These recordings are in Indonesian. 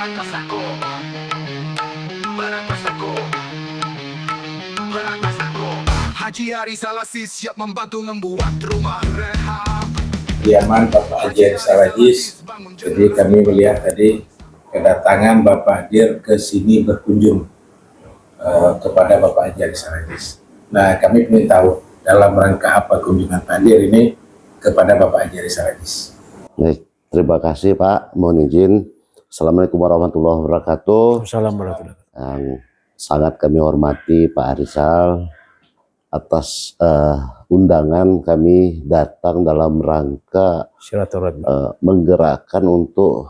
Beratas aku, beratas aku, beratas aku. Haji Arizal Aziz siap membantu membuat rumah rehab. Kediaman Bapak Haji Arizal Aziz. Jadi kami melihat tadi kedatangan Bapak Hadir ke sini berkunjung kepada Bapak Haji Arizal Aziz. Nah, kami ingin tahu dalam rangka apa kunjungan Pak Hadir ini kepada Bapak Haji Arizal Aziz. Baik, terima kasih Pak. Mohon izin. Assalamualaikum warahmatullahi wabarakatuh. Assalamualaikum warahmatullahi wabarakatuh. Yang sangat kami hormati Pak Arizal, atas undangan kami datang dalam rangka Silaturahmi. menggerakkan untuk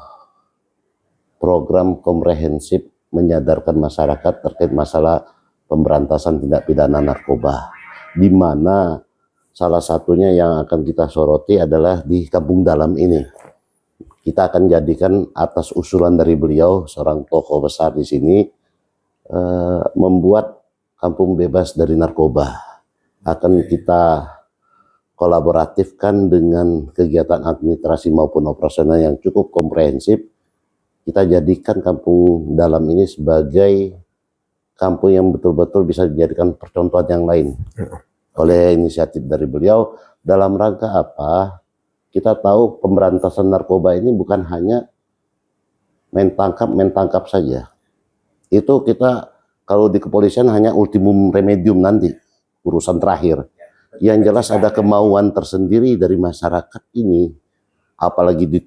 program komprehensif menyadarkan masyarakat terkait masalah pemberantasan tindak pidana narkoba, di mana salah satunya yang akan kita soroti adalah di Kampung Dalam ini. Kita akan jadikan atas usulan dari beliau, seorang tokoh besar di sini, membuat kampung bebas dari narkoba. Akan kita kolaboratifkan dengan kegiatan administrasi maupun operasional yang cukup komprehensif. Kita jadikan Kampung Dalam ini sebagai kampung yang betul-betul bisa dijadikan percontohan yang lain. Oleh inisiatif dari beliau, dalam rangka apa? Kita tahu pemberantasan narkoba ini bukan hanya main tangkap saja. Itu kita kalau di kepolisian hanya ultimum remedium nanti, urusan terakhir. Yang jelas ada kemauan tersendiri dari masyarakat ini, apalagi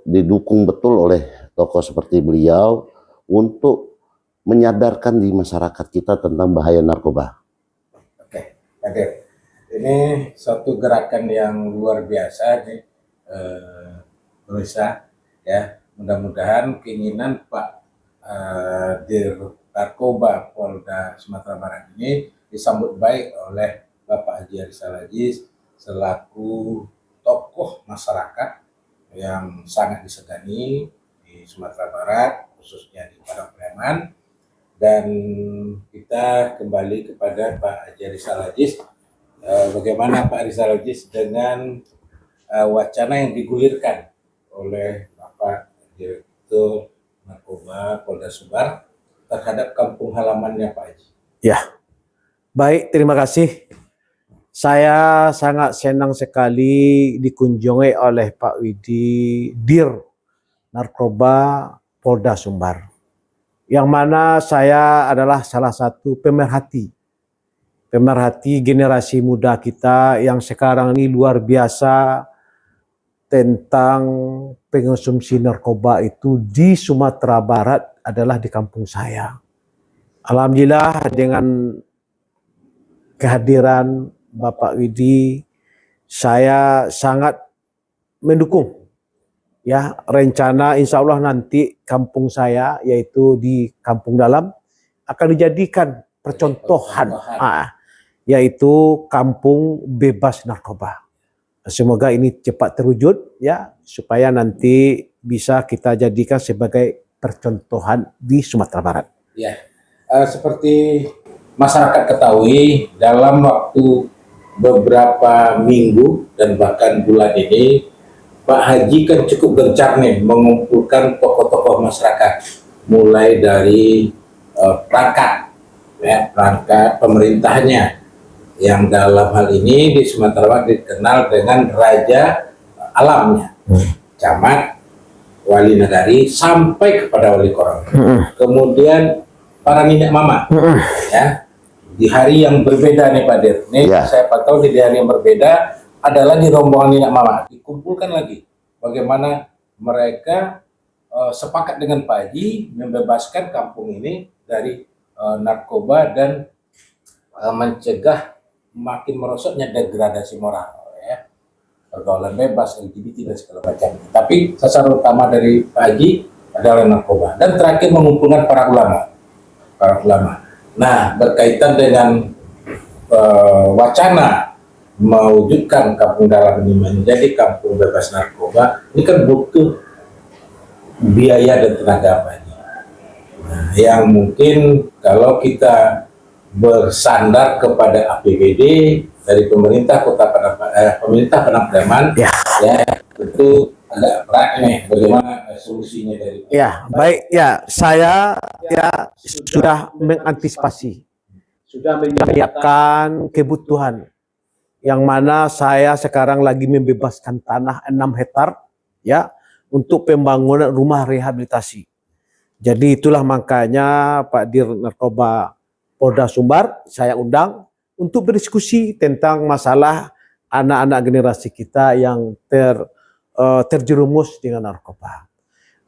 didukung betul oleh tokoh seperti beliau untuk menyadarkan di masyarakat kita tentang bahaya narkoba. Oke, Hadir. Ini suatu gerakan yang luar biasa nih, pemirsa. Ya, mudah-mudahan keinginan Pak Dir Narkoba Polda Sumatera Barat ini disambut baik oleh Bapak Haji Arizal Aziz selaku tokoh masyarakat yang sangat disegani di Sumatera Barat, khususnya di Padang Preman. Dan kita kembali kepada Pak Haji Arizal Aziz. Bagaimana Pak Arizal Aziz dengan wacana yang digulirkan oleh Bapak Direktur Narkoba Polda Sumbar terhadap kampung halamannya Pak Haji? Ya, baik, terima kasih. Saya sangat senang sekali dikunjungi oleh Pak Widi, Dir Narkoba Polda Sumbar, yang mana saya adalah salah satu pemerhati generasi muda kita yang sekarang ini luar biasa tentang pengonsumsi narkoba itu di Sumatera Barat adalah di kampung saya. Alhamdulillah dengan kehadiran Bapak Widi, saya sangat mendukung ya rencana insya Allah nanti kampung saya yaitu di Kampung Dalam akan dijadikan percontohan. Yaitu kampung bebas narkoba. Semoga ini cepat terwujud ya, supaya nanti bisa kita jadikan sebagai percontohan di Sumatera Barat. Ya, seperti masyarakat ketahui, dalam waktu beberapa minggu dan bahkan bulan ini, Pak Haji kan cukup gencar nih mengumpulkan tokoh-tokoh masyarakat, mulai dari perangkat pemerintahnya, yang dalam hal ini di Sumatera Barat dikenal dengan Raja Alamnya, camat, wali nagari, sampai kepada wali koran. Kemudian para minyak mama, ya, di hari yang berbeda nih Pak Dir. Nih saya pantau di hari yang berbeda adalah di rombongan minyak mama dikumpulkan lagi bagaimana mereka sepakat dengan Pak Haji membebaskan kampung ini dari narkoba dan mencegah makin merosotnya degradasi moral, ya, pergaulan bebas, LGBT dan segala macam. Tapi sasaran utama dari Pak Haji adalah narkoba, dan terakhir mengumpulkan para ulama. Nah, berkaitan dengan wacana mewujudkan Kampung Dalam ini menjadi kampung bebas narkoba, ini kan butuh biaya dan tenaga Pak Haji. Nah, yang mungkin kalau kita bersandar kepada APBD dari pemerintah Padang Preman, ya tentu agak berat nih, bagaimana solusinya dari Ya, baik ya, saya ya sudah mengantisipasi, sudah menyiapkan kebutuhan yang mana saya sekarang lagi membebaskan tanah 6 hektar ya untuk pembangunan rumah rehabilitasi. Jadi itulah makanya Pak Dir Narkoba Polda Sumbar saya undang untuk berdiskusi tentang masalah anak-anak generasi kita yang terjerumus dengan narkoba.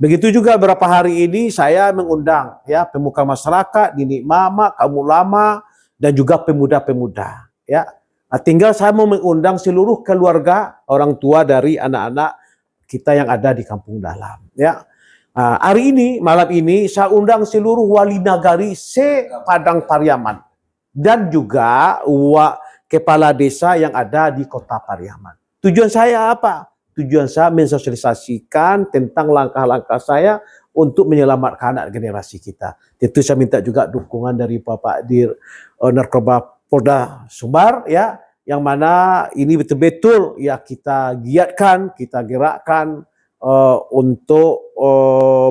Begitu juga beberapa hari ini saya mengundang ya pemuka masyarakat, Dini Mama, kaum ulama dan juga pemuda-pemuda ya. Nah, tinggal saya mau mengundang seluruh keluarga orang tua dari anak-anak kita yang ada di kampung dalam ya. Nah, hari ini malam ini saya undang seluruh wali nagari se-Padang Pariaman dan juga kepala desa yang ada di Kota Pariaman. Tujuan saya apa? Tujuan saya mensosialisasikan tentang langkah-langkah saya untuk menyelamatkan anak generasi kita. Tentu saya minta juga dukungan dari Bapak Dir Narkoba Polda Sumbar ya, yang mana ini betul-betul ya kita giatkan, kita gerakkan untuk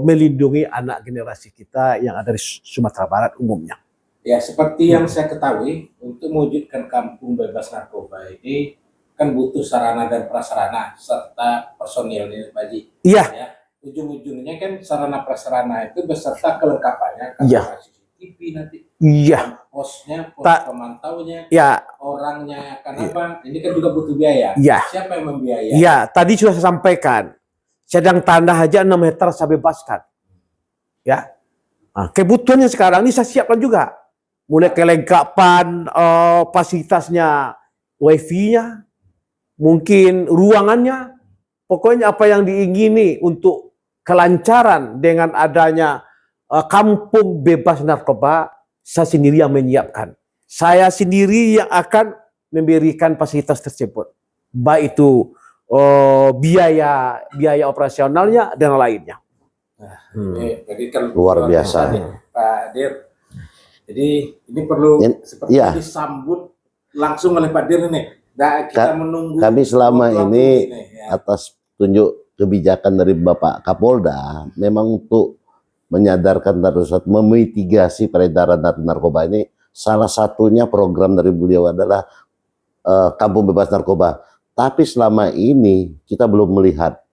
melindungi anak generasi kita yang ada di Sumatera Barat umumnya. Ya, seperti yang saya ketahui, untuk mewujudkan kampung bebas narkoba ini kan butuh sarana dan prasarana serta personilnya, Pak Haji. Iya. Ya, ujung-ujungnya kan sarana prasarana itu beserta kelengkapannya, Iya. CCTV nanti, Iya. pos pemantaunya, ya, orangnya akan apa? Ini kan juga butuh biaya. Iya. Siapa yang membiayai? Iya, tadi sudah saya sampaikan. Sedang tanah aja 6 hektar saya bebaskan. Ya. Nah, kebutuhannya sekarang ini saya siapkan juga. Mulai kelengkapan fasilitasnya, wifi-nya, mungkin ruangannya, pokoknya apa yang diingini untuk kelancaran dengan adanya kampung bebas narkoba, saya sendiri yang menyiapkan. Saya sendiri yang akan memberikan fasilitas tersebut. Baik itu biaya operasionalnya dan lainnya. Jadi kan Luar biasa. Pak Dir. Jadi ini perlu seperti disambut langsung oleh Pak Dir ini. Nah, kita menunggu. Kami selama ini ya. atas tunjuk kebijakan dari Bapak Kapolda memang untuk menyadarkan dan memitigasi peredaran narkoba ini, salah satunya program dari beliau adalah kampung bebas narkoba. Tapi selama ini kita belum melihat,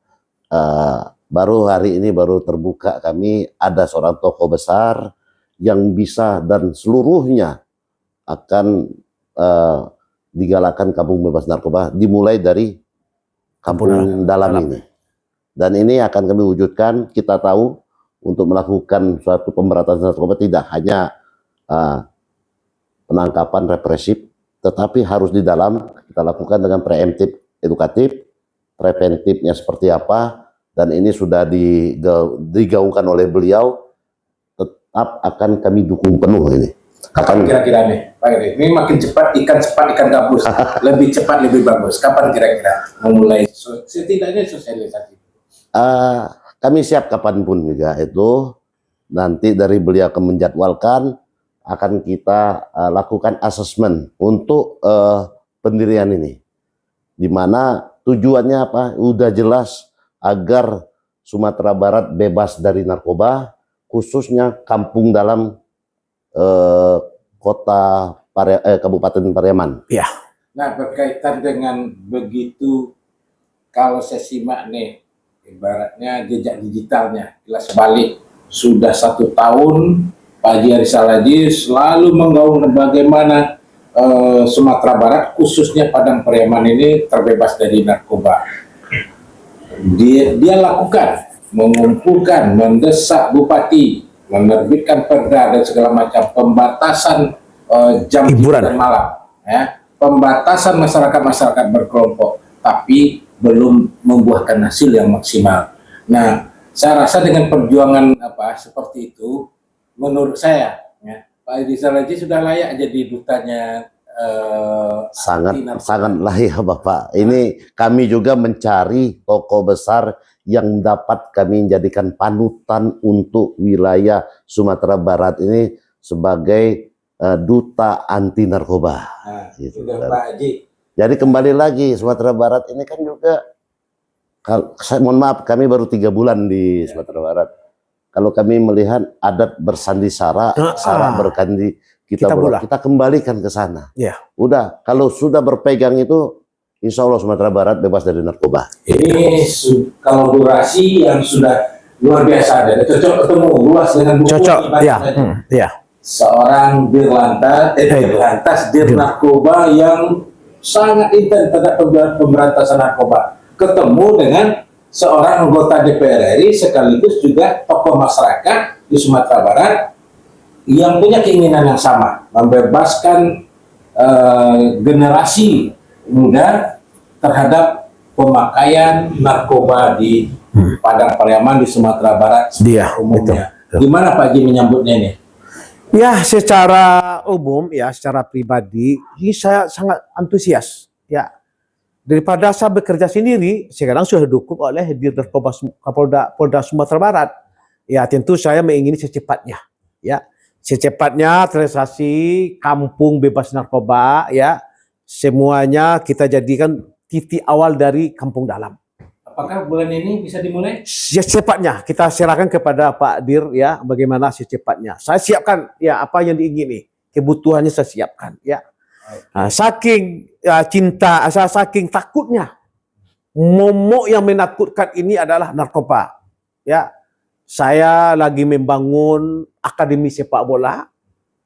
baru hari ini baru terbuka kami ada seorang tokoh besar yang bisa dan seluruhnya akan digalakan kampung bebas narkoba dimulai dari kampung dalam ini. Dan ini akan kami wujudkan. Kita tahu untuk melakukan suatu pemberantasan narkoba tidak hanya penangkapan represif, tetapi harus di dalam kita lakukan dengan preemptif edukatif, preventifnya seperti apa, dan ini sudah digaungkan oleh beliau, tetap akan kami dukung penuh ini. Kapan kira-kira nih, Pak Eri? Ini makin cepat ikan gabus, lebih cepat lebih bagus. Kapan kira-kira memulai setidaknya sosialisasi? Kami siap kapanpun juga itu. Nanti dari beliau akan menjadwalkan, akan kita lakukan asesmen untuk pendirian ini, di mana tujuannya apa? Udah jelas agar Sumatera Barat bebas dari narkoba, khususnya kampung dalam Kabupaten Pariaman. Ya. Nah, berkaitan dengan begitu, kalau saya simak nih, ibaratnya jejak digitalnya, jelas balik sudah 1 tahun Pak Haji Arizal Haji selalu menggaung bagaimana Sumatera Barat khususnya Padang Pariaman ini terbebas dari narkoba. Dia lakukan, mengumpulkan, mendesak bupati, menerbitkan perda dan segala macam pembatasan jam hiburan dan malam, ya, pembatasan masyarakat berkelompok, tapi belum membuahkan hasil yang maksimal. Nah, saya rasa dengan perjuangan seperti itu, menurut saya, ya, Pak Arizal Haji sudah layak jadi dutanya. Sangat layak Bapak. Ini kami juga mencari tokoh besar yang dapat kami jadikan panutan untuk wilayah Sumatera Barat ini sebagai duta anti narkoba. Nah, gitu, Pak Haji. Jadi kembali lagi Sumatera Barat ini kan juga Mohon maaf, kami baru 3 bulan di Sumatera Barat. Kalau kami melihat adat bersandi sara, sara berkandi kita kembalikan ke sana. Ya. Udah, kalau sudah berpegang itu, insya Allah Sumatera Barat bebas dari narkoba. Ini kalau durasi yang sudah luar biasa, dan cocok ketemu luas dengan buku. Cocok, ya. Ya. Seorang dirlantas narkoba yang sangat intens terhadap pemberantasan narkoba, ketemu dengan seorang anggota DPR RI sekaligus juga tokoh masyarakat di Sumatera Barat yang punya keinginan yang sama, membebaskan generasi muda terhadap pemakaian narkoba di Padang Pariaman di Sumatera Barat umumnya. Gimana Pak Haji menyambutnya ini? Ya, secara umum ya, secara pribadi, ini saya sangat antusias. Ya, daripada saya bekerja sendiri, sekarang sudah didukung oleh Dirjen Polda Sumatera Barat. Ya, tentu saya mengingini secepatnya. Ya, secepatnya terrealisasi kampung bebas narkoba. Ya, semuanya kita jadikan titik awal dari Kampung Dalam. Apakah bulan ini bisa dimulai? Ya, secepatnya kita serahkan kepada Pak Dir ya, bagaimana secepatnya. Saya siapkan ya apa yang diingini, kebutuhannya saya siapkan ya. Nah, saking cinta, saking takutnya, momok yang menakutkan ini adalah narkoba. Ya, saya lagi membangun akademi sepak bola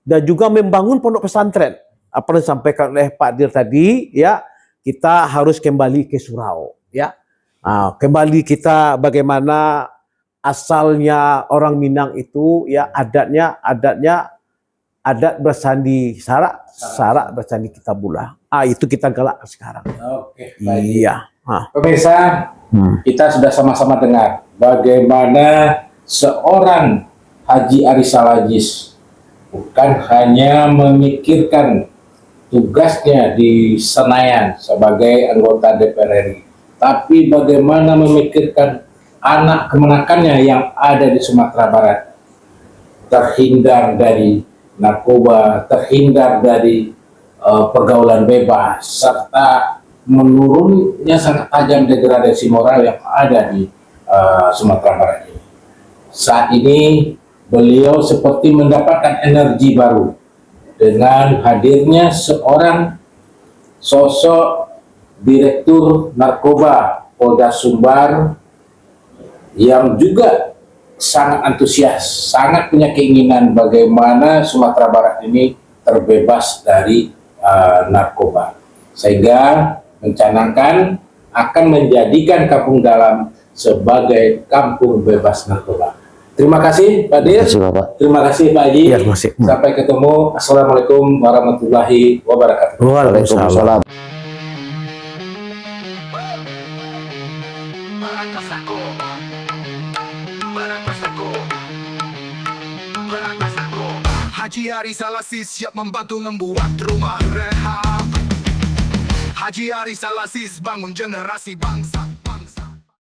dan juga membangun pondok pesantren. Apa yang disampaikan oleh Pak Dir tadi, ya kita harus kembali ke surau, ya. Kembali kita bagaimana asalnya orang Minang itu ya adat bersandi sara, sara bersandi kitabullah. Itu kita galak sekarang. Oke, baik. Iya. Pemirsa, kita sudah sama-sama dengar bagaimana seorang Haji Ari Salagis bukan hanya memikirkan tugasnya di Senayan sebagai anggota DPR RI, tapi bagaimana memikirkan anak kemenakannya yang ada di Sumatera Barat terhindar dari narkoba, terhindar dari pergaulan bebas, serta menurunnya sangat tajam degradasi moral yang ada di Sumatera Barat ini. Saat ini beliau seperti mendapatkan energi baru dengan hadirnya seorang sosok Direktur Narkoba Polda Sumbar yang juga sangat antusias, sangat punya keinginan bagaimana Sumatera Barat ini terbebas dari narkoba, sehingga mencanangkan akan menjadikan Kampung Dalam sebagai kampung bebas narkoba. Terima kasih Pak Dir. Terima kasih Pak Haji. Ya, terima kasih. Sampai ketemu. Assalamualaikum warahmatullahi wabarakatuh. Waalaikumsalam. Haji Ari Salagis siap membantu membuat rumah rehab. Haji Ari Salagis bangun generasi bangsa.